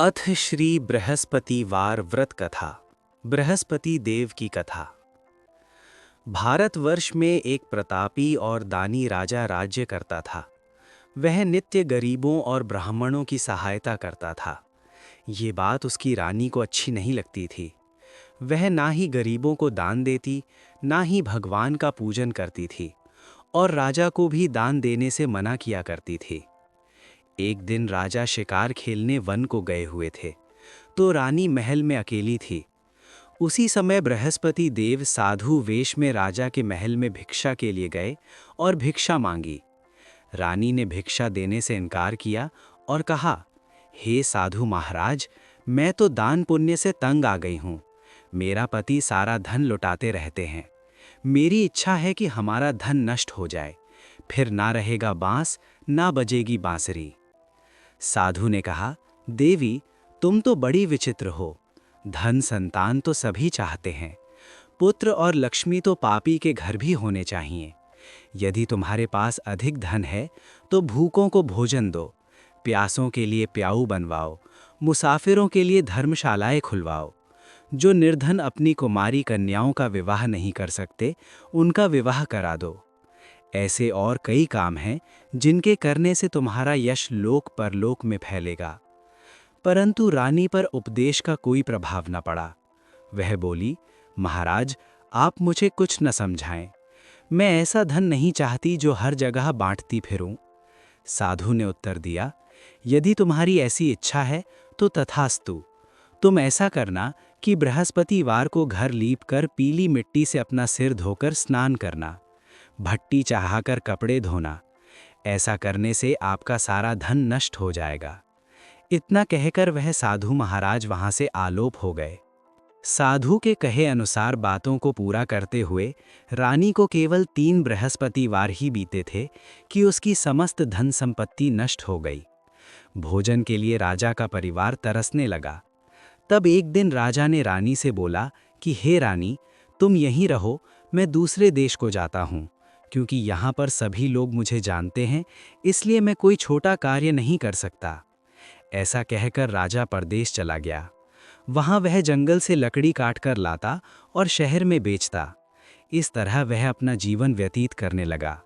अथ श्री बृहस्पतिवार व्रत कथा। बृहस्पति देव की कथा। भारतवर्ष में एक प्रतापी और दानी राजा राज्य करता था। वह नित्य गरीबों और ब्राह्मणों की सहायता करता था। ये बात उसकी रानी को अच्छी नहीं लगती थी। वह ना ही गरीबों को दान देती, ना ही भगवान का पूजन करती थी, और राजा को भी दान देने से मना किया करती थी। एक दिन राजा शिकार खेलने वन को गए हुए थे, तो रानी महल में अकेली थी। उसी समय बृहस्पति देव साधु वेश में राजा के महल में भिक्षा के लिए गए और भिक्षा मांगी। रानी ने भिक्षा देने से इनकार किया और कहा, हे साधु महाराज, मैं तो दान पुण्य से तंग आ गई हूँ। मेरा पति सारा धन लुटाते रहते हैं। मेरी इच्छा है कि हमारा धन नष्ट हो जाए, फिर ना रहेगा बांस, ना बजेगी बांसुरी। साधु ने कहा, देवी, तुम तो बड़ी विचित्र हो। धन संतान तो सभी चाहते हैं। पुत्र और लक्ष्मी तो पापी के घर भी होने चाहिए। यदि तुम्हारे पास अधिक धन है तो भूखों को भोजन दो, प्यासों के लिए प्याऊ बनवाओ, मुसाफिरों के लिए धर्मशालाएं खुलवाओ। जो निर्धन अपनी कुमारी कन्याओं का विवाह नहीं कर सकते, उनका विवाह करा दो। ऐसे और कई काम हैं जिनके करने से तुम्हारा यश लोक परलोक में फैलेगा। परंतु रानी पर उपदेश का कोई प्रभाव न पड़ा। वह बोली, महाराज, आप मुझे कुछ न समझाएं। मैं ऐसा धन नहीं चाहती जो हर जगह बांटती फिरूं। साधु ने उत्तर दिया, यदि तुम्हारी ऐसी इच्छा है तो तथास्तु। तुम ऐसा करना कि बृहस्पतिवार को घर लीप कर पीली मिट्टी से अपना सिर धोकर स्नान करना, भट्टी चढ़ाकर कपड़े धोना। ऐसा करने से आपका सारा धन नष्ट हो जाएगा। इतना कहकर वह साधु महाराज वहां से आलोप हो गए। साधु के कहे अनुसार बातों को पूरा करते हुए रानी को केवल 3 बृहस्पतिवार ही बीते थे कि उसकी समस्त धन संपत्ति नष्ट हो गई। भोजन के लिए राजा का परिवार तरसने लगा। तब एक दिन राजा ने रानी से बोला कि हे रानी, तुम यहीं रहो, मैं दूसरे देश को जाता हूँ, क्योंकि यहाँ पर सभी लोग मुझे जानते हैं, इसलिए मैं कोई छोटा कार्य नहीं कर सकता। ऐसा कहकर राजा परदेश चला गया। वहाँ वह जंगल से लकड़ी काट कर लाता और शहर में बेचता। इस तरह वह अपना जीवन व्यतीत करने लगा।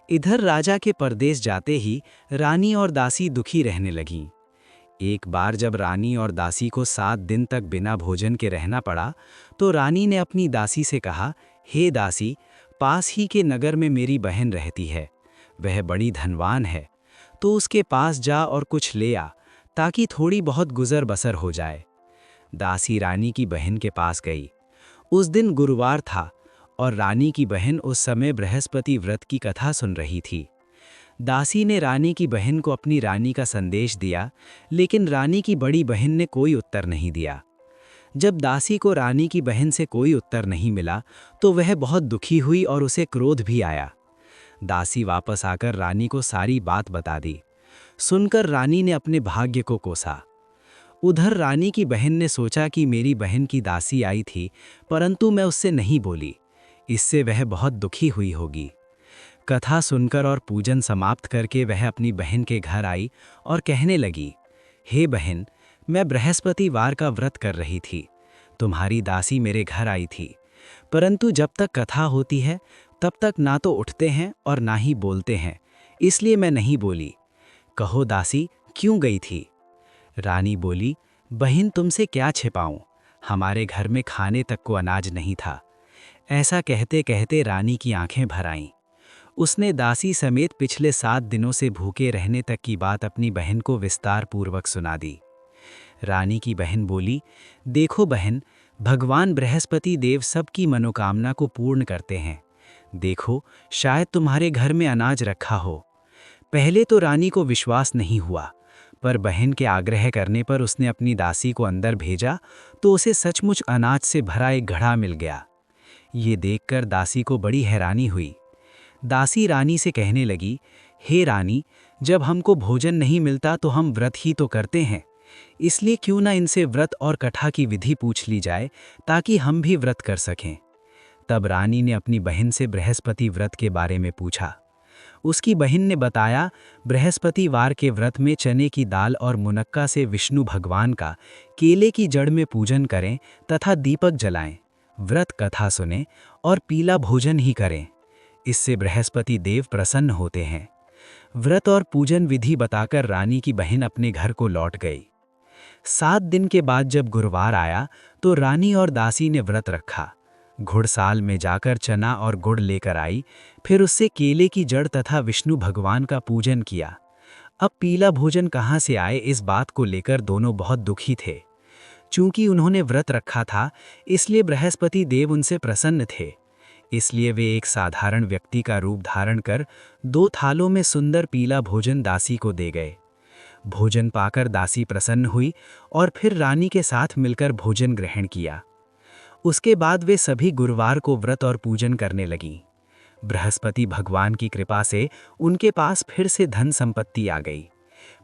इधर राजा के परदेश जाते ही रानी और दासी दुखी रहने लगीं। एक बार जब रानी और दासी को 7 दिन तक बिना भोजन के रहना पड़ा, तो रानी ने अपनी दासी से कहा, हे दासी, पास ही के नगर में मेरी बहन रहती है। वह बड़ी धनवान है, तो उसके पास जा और कुछ ले आ, ताकि थोड़ी बहुत गुजर बसर हो जाए। दासी रानी की बहन के पास गई। उस दिन गुरुवार था और रानी की बहन उस समय बृहस्पति व्रत की कथा सुन रही थी। दासी ने रानी की बहन को अपनी रानी का संदेश दिया, लेकिन रानी की बड़ी बहन ने कोई उत्तर नहीं दिया। जब दासी को रानी की बहन से कोई उत्तर नहीं मिला, तो वह बहुत दुखी हुई और उसे क्रोध भी आया। दासी वापस आकर रानी को सारी बात बता दी। सुनकर रानी ने अपने भाग्य को कोसा। उधर रानी की बहन ने सोचा कि मेरी बहन की दासी आई थी, परंतु मैं उससे नहीं बोली, इससे वह बहुत दुखी हुई होगी। कथा सुनकर और पूजन समाप्त करके वह अपनी बहन के घर आई और कहने लगी, हे बहन, मैं बृहस्पतिवार का व्रत कर रही थी। तुम्हारी दासी मेरे घर आई थी, परंतु जब तक कथा होती है तब तक ना तो उठते हैं और ना ही बोलते हैं, इसलिए मैं नहीं बोली। कहो दासी, क्यों गई थी? रानी बोली, बहन, तुमसे क्या छिपाऊं, हमारे घर में खाने तक को अनाज नहीं था। ऐसा कहते कहते रानी की आंखें भर आईं। उसने दासी समेत पिछले 7 दिनों से भूखे रहने तक की बात अपनी बहन को विस्तार पूर्वक सुना दी। रानी की बहन बोली, देखो बहन, भगवान बृहस्पति देव सबकी मनोकामना को पूर्ण करते हैं। देखो, शायद तुम्हारे घर में अनाज रखा हो। पहले तो रानी को विश्वास नहीं हुआ, पर बहन के आग्रह करने पर उसने अपनी दासी को अंदर भेजा, तो उसे सचमुच अनाज से भरा एक घड़ा मिल गया। ये देखकर दासी को बड़ी हैरानी हुई। दासी रानी से कहने लगी, हे रानी, जब हमको भोजन नहीं मिलता तो हम व्रत ही तो करते हैं, इसलिए क्यों ना इनसे व्रत और कथा की विधि पूछ ली जाए, ताकि हम भी व्रत कर सकें। तब रानी ने अपनी बहन से बृहस्पति व्रत के बारे में पूछा। उसकी बहन ने बताया, बृहस्पतिवार के व्रत में चने की दाल और मुनक्का से विष्णु भगवान का केले की जड़ में पूजन करें तथा दीपक जलाएं, व्रत कथा सुनें और पीला भोजन ही करें। इससे बृहस्पति देव प्रसन्न होते हैं। व्रत और पूजन विधि बताकर रानी की बहन अपने घर को लौट गई। 7 दिन के बाद जब गुरुवार आया तो रानी और दासी ने व्रत रखा। घुड़साल में जाकर चना और गुड़ लेकर आई, फिर उससे केले की जड़ तथा विष्णु भगवान का पूजन किया। अब पीला भोजन कहाँ से आए, इस बात को लेकर दोनों बहुत दुखी थे। चूंकि उन्होंने व्रत रखा था, इसलिए बृहस्पति देव उनसे प्रसन्न थे। इसलिए वे एक साधारण व्यक्ति का रूप धारण कर 2 थालों में सुंदर पीला भोजन दासी को दे गए। भोजन पाकर दासी प्रसन्न हुई और फिर रानी के साथ मिलकर भोजन ग्रहण किया। उसके बाद वे सभी गुरुवार को व्रत और पूजन करने लगीं। बृहस्पति भगवान की कृपा से उनके पास फिर से धन संपत्ति आ गई,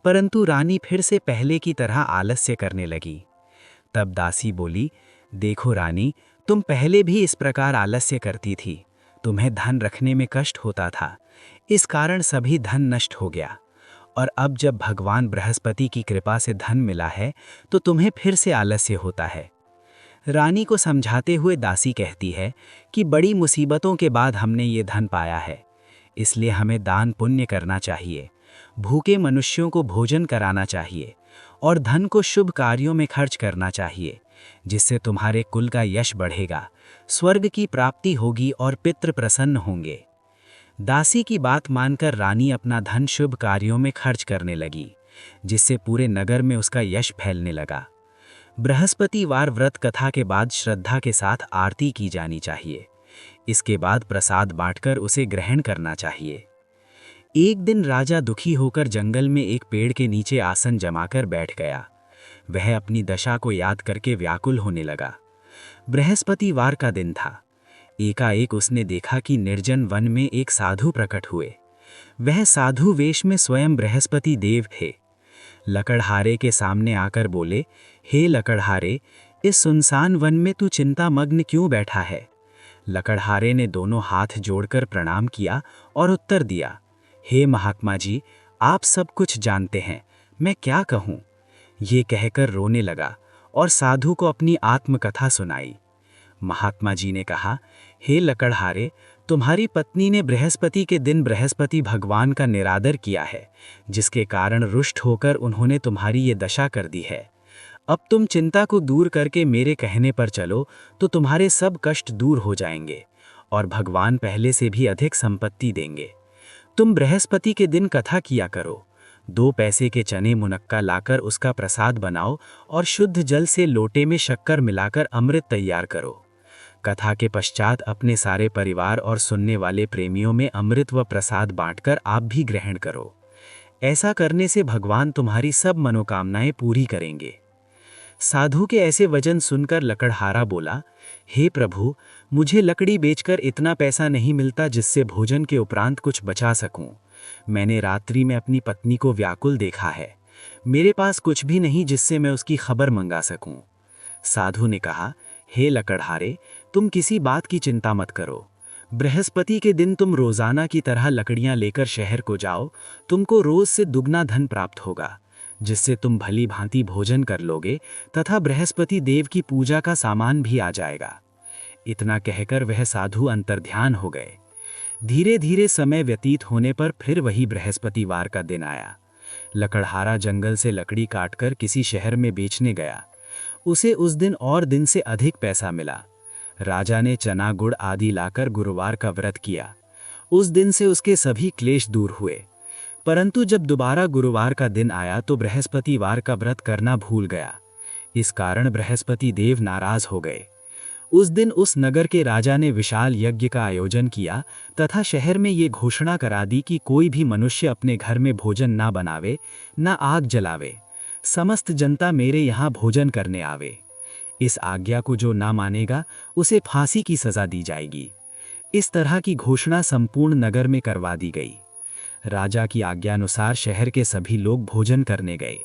परंतु रानी फिर से पहले की तरह आलस्य करने लगी। तब दासी बोली, देखो रानी, तुम पहले भी इस प्रकार आलस्य करती थी। तुम्हें धन रखने में कष्ट होता था, इस कारण सभी धन नष्ट हो गया। और अब जब भगवान बृहस्पति की कृपा से धन मिला है तो तुम्हें फिर से आलस्य होता है। रानी को समझाते हुए दासी कहती है कि बड़ी मुसीबतों के बाद हमने ये धन पाया है, इसलिए हमें दान पुण्य करना चाहिए, भूखे मनुष्यों को भोजन कराना चाहिए और धन को शुभ कार्यों में खर्च करना चाहिए, जिससे तुम्हारे कुल का यश बढ़ेगा, स्वर्ग की प्राप्ति होगी और पितृ प्रसन्न होंगे। दासी की बात मानकर रानी अपना धन शुभ कार्यों में खर्च करने लगी, जिससे पूरे नगर में उसका यश फैलने लगा। बृहस्पतिवार व्रत कथा के बाद श्रद्धा के साथ आरती की जानी चाहिए। इसके बाद प्रसाद बांटकर उसे ग्रहण करना चाहिए। एक दिन राजा दुखी होकर जंगल में एक पेड़ के नीचे आसन जमाकर बैठ गया। वह अपनी दशा को याद करके व्याकुल होने लगा। बृहस्पतिवार का दिन था। एकाएक उसने देखा कि निर्जन वन में एक साधु प्रकट हुए। वह साधु वेश में स्वयं बृहस्पति देव थे। लकड़हारे के सामने आकर बोले, हे लकड़हारे, इस सुनसान वन में तू चिंतामग्न क्यों बैठा है? लकड़हारे ने दोनों हाथ जोड़कर प्रणाम किया और उत्तर दिया, हे महात्मा जी, आप सब कुछ जानते हैं, मैं क्या कहूँ? ये कहकर रोने लगा और साधु को अपनी आत्मकथा सुनाई। महात्मा जी ने कहा, हे लकड़हारे, तुम्हारी पत्नी ने बृहस्पति के दिन बृहस्पति भगवान का निरादर किया है, जिसके कारण रुष्ट होकर उन्होंने तुम्हारी ये दशा कर दी है। अब तुम चिंता को दूर करके मेरे कहने पर चलो तो तुम्हारे सब कष्ट दूर हो जाएंगे और भगवान पहले से भी अधिक संपत्ति देंगे। तुम बृहस्पति के दिन कथा किया करो। 2 पैसे के चने मुनक्का लाकर उसका प्रसाद बनाओ और शुद्ध जल से लोटे में शक्कर मिलाकर अमृत तैयार करो। कथा के पश्चात अपने सारे परिवार और सुनने वाले प्रेमियों में अमृत व प्रसाद बांटकर आप भी ग्रहण करो। ऐसा करने से भगवान तुम्हारी सब मनोकामनाएं पूरी करेंगे। साधु के ऐसे वचन सुनकर लकड़हारा बोला, हे प्रभु, मुझे लकड़ी बेचकर इतना पैसा नहीं मिलता जिससे भोजन के उपरांत कुछ बचा सकूं। मैंने रात्रि में अपनी पत्नी को व्याकुल देखा है। मेरे पास कुछ भी नहीं जिससे मैं उसकी खबर मंगा सकूं। साधु ने कहा, हे लकड़हारे, तुम किसी बात की चिंता मत करो। बृहस्पति के दिन तुम रोजाना की तरह लकड़ियां लेकर शहर को जाओ। तुमको रोज से दुगना धन प्राप्त होगा, जिससे तुम भली भांति भोजन कर लोगे तथा बृहस्पति देव की पूजा का सामान भी आ जाएगा। इतना कहकर वह साधु अंतर्ध्यान हो गए। धीरे धीरे समय व्यतीत होने पर फिर वही बृहस्पतिवार का दिन आया। लकड़हारा जंगल से लकड़ी काटकर किसी शहर में बेचने गया। उसे उस दिन और दिन से अधिक पैसा मिला। राजा ने चना गुड़ आदि लाकर गुरुवार का व्रत किया। उस दिन से उसके सभी क्लेश दूर हुए। परंतु जब दोबारा गुरुवार का दिन आया तो बृहस्पतिवार का व्रत करना भूल गया। इस कारण बृहस्पति देव नाराज हो गए। उस दिन उस नगर के राजा ने विशाल यज्ञ का आयोजन किया तथा शहर में ये घोषणा करा दी कि कोई भी मनुष्य अपने घर में भोजन ना बनावे, ना आग जलावे। समस्त जनता मेरे यहाँ भोजन करने आवे। इस आज्ञा को जो ना मानेगा उसे फांसी की सजा दी जाएगी। इस तरह की घोषणा संपूर्ण नगर में करवा दी गई। राजा की आज्ञानुसार शहर के सभी लोग भोजन करने गए।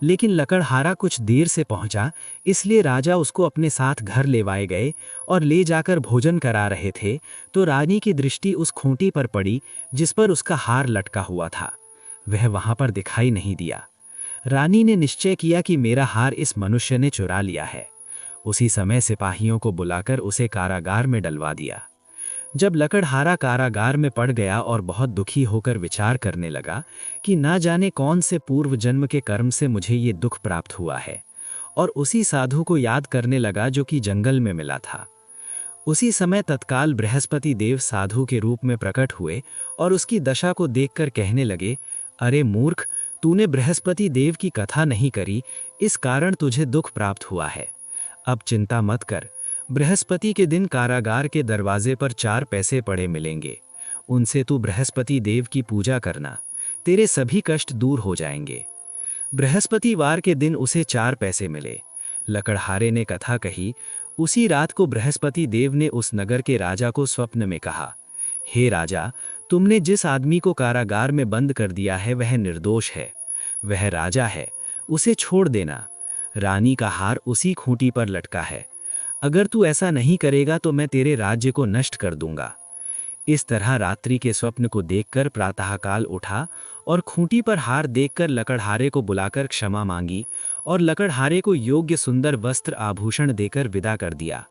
लेकिन लकड़हारा कुछ देर से पहुंचा, इसलिए राजा उसको अपने साथ घर लेवाए गए और ले जाकर भोजन करा रहे थे तो रानी की दृष्टि उस खूंटी पर पड़ी जिस पर उसका हार लटका हुआ था। वह वहां पर दिखाई नहीं दिया। रानी ने निश्चय किया कि मेरा हार इस मनुष्य ने चुरा लिया है। उसी समय सिपाहियों को बुलाकर उसे कारागार में डलवा दिया। जब लकड़हारा कारागार में पड़ गया और बहुत दुखी होकर विचार करने लगा कि ना जाने कौन से पूर्व जन्म के कर्म से मुझे ये दुख प्राप्त हुआ है, और उसी साधु को याद करने लगा जो कि जंगल में मिला था। उसी समय तत्काल बृहस्पति देव साधु के रूप में प्रकट हुए और उसकी दशा को देखकर कहने लगे, अरे मूर्ख, तूने बृहस्पति देव की कथा नहीं करी, इस कारण तुझे दुख प्राप्त हुआ है। अब चिंता मत कर, बृहस्पति के दिन कारागार के दरवाजे पर 4 पैसे पड़े मिलेंगे। उनसे तू बृहस्पति देव की पूजा करना, तेरे सभी कष्ट दूर हो जाएंगे। बृहस्पतिवार के दिन उसे 4 पैसे मिले। लकड़हारे ने कथा कही। उसी रात को बृहस्पति देव ने उस नगर के राजा को स्वप्न में कहा, हे राजा, तुमने जिस आदमी को कारागार में बंद कर दिया है वह निर्दोष है, वह राजा है, उसे छोड़ देना। रानी का हार उसी खूंटी पर लटका है। अगर तू ऐसा नहीं करेगा तो मैं तेरे राज्य को नष्ट कर दूंगा। इस तरह रात्रि के स्वप्न को देखकर प्रातःकाल उठा और खूंटी पर हार देखकर लकड़हारे को बुलाकर क्षमा मांगी और लकड़हारे को योग्य सुंदर वस्त्र आभूषण देकर विदा कर दिया।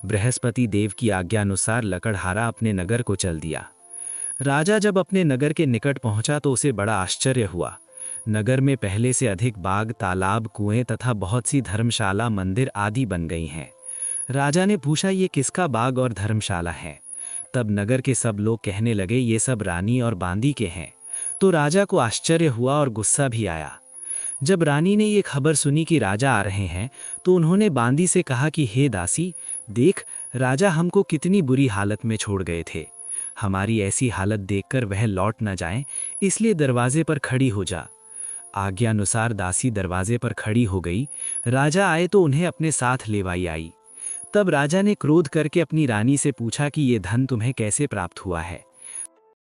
बृहस्पति देव की आज्ञानुसार लकड़हारा अपने नगर को चल दिया। राजा जब अपने नगर के निकट पहुंचा तो उसे बड़ा आश्चर्य हुआ। नगर में पहले से अधिक बाग, तालाब, कुएं तथा बहुत सी धर्मशाला, मंदिर आदि बन गई हैं। राजा ने पूछा, ये किसका बाग और धर्मशाला है? तब नगर के सब लोग कहने लगे, ये सब रानी और बांदी के हैं। तो राजा को आश्चर्य हुआ और गुस्सा भी आया। जब रानी ने ये खबर सुनी कि राजा आ रहे हैं तो उन्होंने बांदी से कहा कि हे दासी, देख, राजा हमको कितनी बुरी हालत में छोड़ गए थे। हमारी ऐसी हालत देखकर वह लौट न जाएं, इसलिए दरवाजे पर खड़ी हो जा। आज्ञानुसार दासी दरवाजे पर खड़ी हो गई। राजा आए तो उन्हें अपने साथ लेवाई आई। तब राजा ने क्रोध करके अपनी रानी से पूछा कि ये धन तुम्हें कैसे प्राप्त हुआ है?